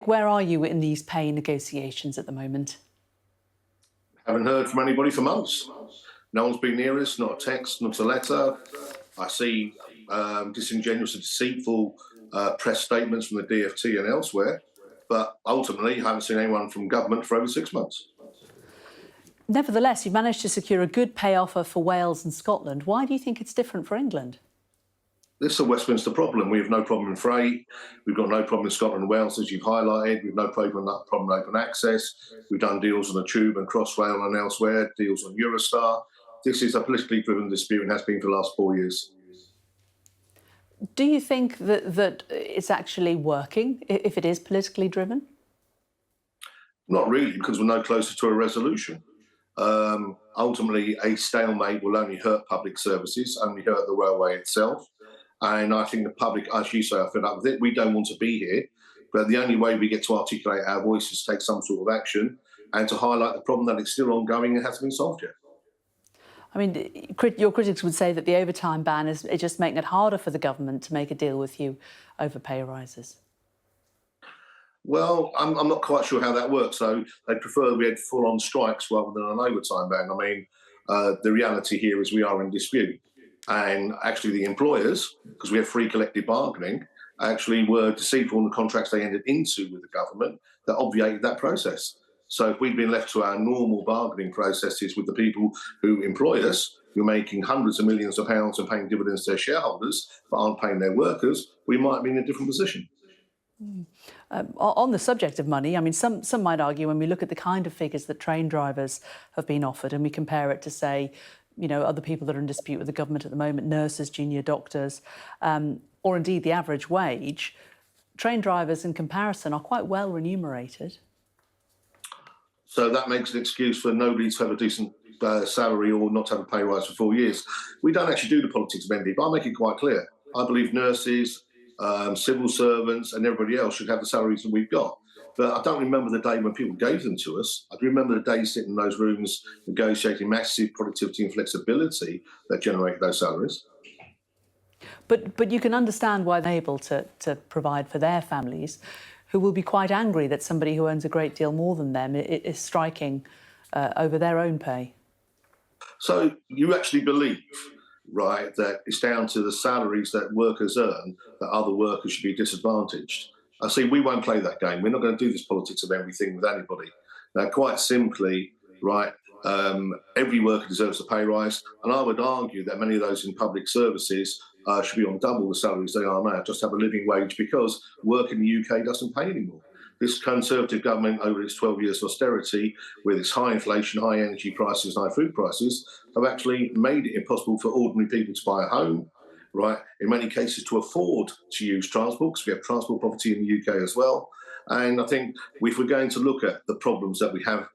Where are you in these pay negotiations at the moment? Haven't heard from anybody for months. No one's been near us, not a text, not a letter. I see disingenuous and deceitful press statements from the DfT and elsewhere, but ultimately I haven't seen anyone from government for over 6 months. Nevertheless, you've managed to secure a good pay offer for Wales and Scotland. Why do you think it's different for England? This is a Westminster problem. We have no problem in freight. We've got no problem in Scotland and Wales, as you've highlighted. We've no problem in open access. We've done deals on the Tube and Crossrail and elsewhere, deals on Eurostar. This is a politically driven dispute and has been for the last 4 years. Do you think that it's actually working, if it is politically driven? Not really, because we're no closer to a resolution. Ultimately, a stalemate will only hurt public services, only hurt the railway itself. And I think the public, as you say, are fed up with it. We don't want to be here, but the only way we get to articulate our voice is to take some sort of action and to highlight the problem that it's still ongoing and hasn't been solved yet. I mean, your critics would say that the overtime ban is just making it harder for the government to make a deal with you over pay rises. Well, I'm not quite sure how that works. So they prefer we had full-on strikes rather than an overtime ban. I mean, the reality here is we are in dispute. And actually the employers, because we have free collective bargaining, actually were deceitful in the contracts they entered into with the government that obviated that process. So if we'd been left to our normal bargaining processes with the people who employ us, who are making hundreds of millions of pounds and paying dividends to their shareholders but aren't paying their workers, we might be in a different position. On the subject of money, I mean, some might argue when we look at the kind of figures that train drivers have been offered and we compare it to, say, you know, other people that are in dispute with the government at the moment, nurses, junior doctors, or indeed the average wage, train drivers in comparison are quite well remunerated. So that makes an excuse for nobody to have a decent salary or not to have a pay rise for 4 years. We don't actually do the politics of MD, but I'll make it quite clear. I believe nurses, civil servants and everybody else should have the salaries that we've got. But I don't remember the day when people gave them to us. I remember the day sitting in those rooms negotiating massive productivity and flexibility that generated those salaries. But you can understand why they're able to provide for their families, who will be quite angry that somebody who earns a great deal more than them is striking over their own pay. So you actually believe, right, that it's down to the salaries that workers earn that other workers should be disadvantaged? I see, we won't play that game. We're not going to do this politics of everything with anybody. Now, quite simply, right, every worker deserves a pay rise, and I would argue that many of those in public services should be on double the salaries they are now, just have a living wage, because work in the UK doesn't pay anymore. This Conservative government, over its 12 years of austerity, with its high inflation, high energy prices, high food prices, have actually made it impossible for ordinary people to buy a home, right? In many cases, to afford to use transport, because we have transport poverty in the UK as well. And I think if we're going to look at the problems that we have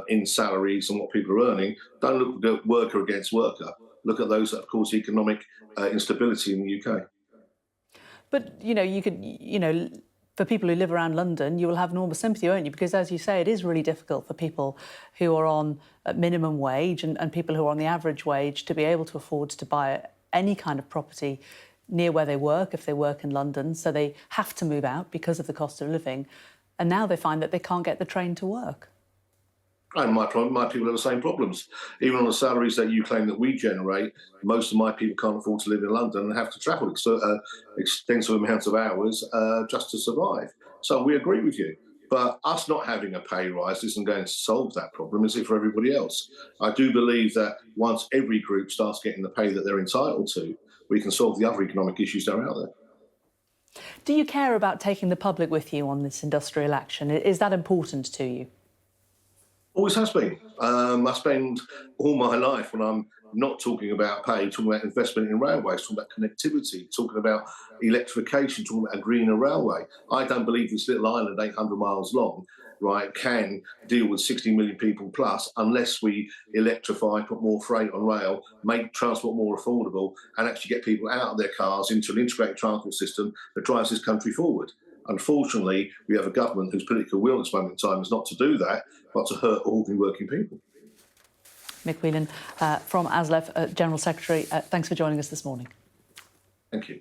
in salaries and what people are earning, don't look at worker against worker. Look at those that have caused economic instability in the UK. But, you know, you could, you know, for people who live around London, you will have enormous sympathy, won't you? Because, as you say, it is really difficult for people who are on minimum wage and people who are on the average wage to be able to afford to buy any kind of property near where they work, if they work in London. So they have to move out because of the cost of living. And now they find that they can't get the train to work. And my people have the same problems. Even on the salaries that you claim that we generate, most of my people can't afford to live in London and have to travel extensive amounts of hours just to survive. So we agree with you. But us not having a pay rise isn't going to solve that problem, is it, for everybody else? I do believe that once every group starts getting the pay that they're entitled to, we can solve the other economic issues that are out there. Do you care about taking the public with you on this industrial action? Is that important to you? Always has been. I spend all my life, when I'm not talking about pay, talking about investment in railways, talking about connectivity, talking about electrification, talking about a greener railway. I don't believe this little island, 800 miles long, right, can deal with 60 million people plus unless we electrify, put more freight on rail, make transport more affordable, and actually get people out of their cars into an integrated transport system that drives this country forward. Unfortunately, we have a government whose political will at this moment in time is not to do that, but to hurt ordinary working people. Mick Whelan from Aslef, General Secretary, thanks for joining us this morning. Thank you.